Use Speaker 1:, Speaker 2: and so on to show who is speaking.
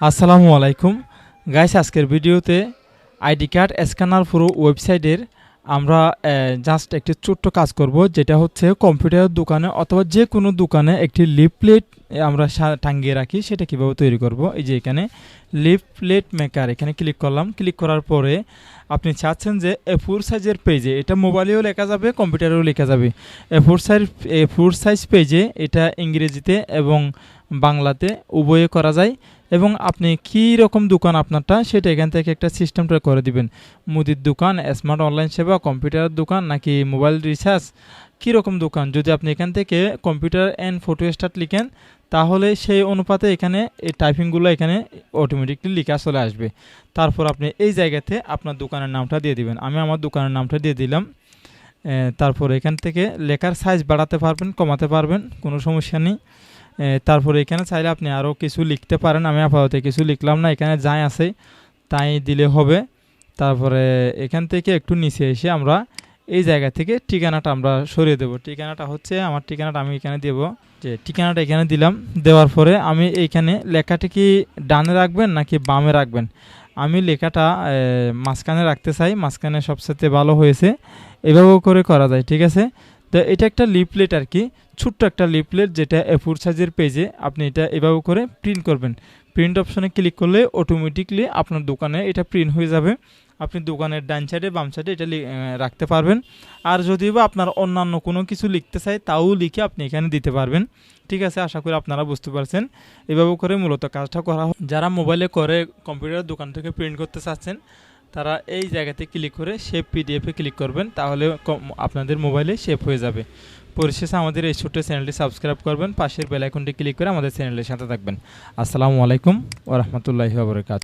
Speaker 1: আসসালামু আলাইকুম গাইস, আজকের ভিডিওতে আইডি কার্ড স্ক্যানার পুরো ওয়েবসাইটের আমরা জাস্ট একটি ছোট্ট কাজ করব, যেটা হচ্ছে কম্পিউটারের দোকানে অথবা যে কোনো দোকানে একটি লিফলেট আমরা টাঙিয়ে রাখি, সেটা কিভাবে তৈরি করব। এই যে এখানে লিফলেট মেকার, এখানে ক্লিক করলাম। ক্লিক করার পরে আপনি চাচ্ছেন যে A4 সাইজের পেজে, এটা মোবাইলেও লেখা যাবে, কম্পিউটারেও লেখা যাবে। A4 সাইজ পেজে এটা ইংরেজিতে এবং বাংলাতে উভয়ে করা যায়। এবং আপনি কী রকম দোকান আপনারটা, সেটা এখান থেকে একটা সিস্টেমটা করে দিবেন। মুদির দোকান, স্মার্ট অনলাইন সেবা, কম্পিউটারের দোকান, নাকি মোবাইল রিচার্জ, কী রকম দোকান। যদি আপনি এখান থেকে কম্পিউটার অ্যান্ড ফটো স্টার্ট লিখেন, তাহলে সেই অনুপাতে এখানে এই টাইপিংগুলো এখানে অটোমেটিকলি লেখা চলে আসবে। তারপর আপনি এই জায়গাতে আপনার দোকানের নামটা দিয়ে দিবেন। আমি আমার দোকানের নামটা দিয়ে দিলাম। তারপর এখান থেকে লেখার সাইজ বাড়াতে পারবেন, কমাতে পারবেন, কোনো সমস্যা নেই। তারপরে এখানে চাইলে আপনি আরও কিছু লিখতে পারেন। আমি আপাতত কিছু লিখলাম না, এখানে যাই আছে তাই দিলে হবে। তারপরে এখান থেকে একটু নিচে এসে আমরা এই জায়গা থেকে ঠিকানাটা আমরা সরিয়ে দেব। ঠিকানাটা হচ্ছে আমার ঠিকানাটা আমি এখানে দেব, যে ঠিকানাটা এখানে দিলাম। দেওয়ার পরে আমি এইখানে লেখাটা কি ডানে রাখবেন নাকি বামে রাখবেন, আমি লেখাটা মাঝখানে রাখতে চাই। মাঝখানে সবচেয়ে ভালো হয়েছে, এভাবেও করে করা যায়, ঠিক আছে। তো এটা একটা লিফলেট আর কি, ছোট্ট একটা লিফলেট, যেটা A4 সাইজের পেজে আপনি এটা এভাবে করে প্রিন্ট করবেন। প্রিন্ট অপশনে ক্লিক করলে অটোমেটিকলি আপনার দোকানে এটা প্রিন্ট হয়ে যাবে। আপনি দোকানের ডান সাইডে বাম সাইডে এটা রাখতে পারবেন। আর যদিও বা আপনার অন্যান্য কোনো কিছু লিখতে চাই, তাও লিখে আপনি এখানে দিতে পারবেন, ঠিক আছে। আশা করি আপনারা বুঝতে পারছেন। এভাবে করে মূলত কাজটা করা হয়। যারা মোবাইলে করে কম্পিউটার দোকান থেকে প্রিন্ট করতে চাচ্ছেন, তারা এই জায়গাতে ক্লিক করে সেভ পিডিএফে ক্লিক করবেন, তাহলে আপনাদের মোবাইলে সেভ হয়ে যাবে। পরিশেষে আমাদের এই ছোট্ট চ্যানেলটি সাবস্ক্রাইব করবেন, পাশের বেল আইকনটি ক্লিক করে আমাদের চ্যানেলের সাথে থাকবেন। আসসালামু আলাইকুম ওয়া রাহমাতুল্লাহি ওয়া বারাকাতুহু।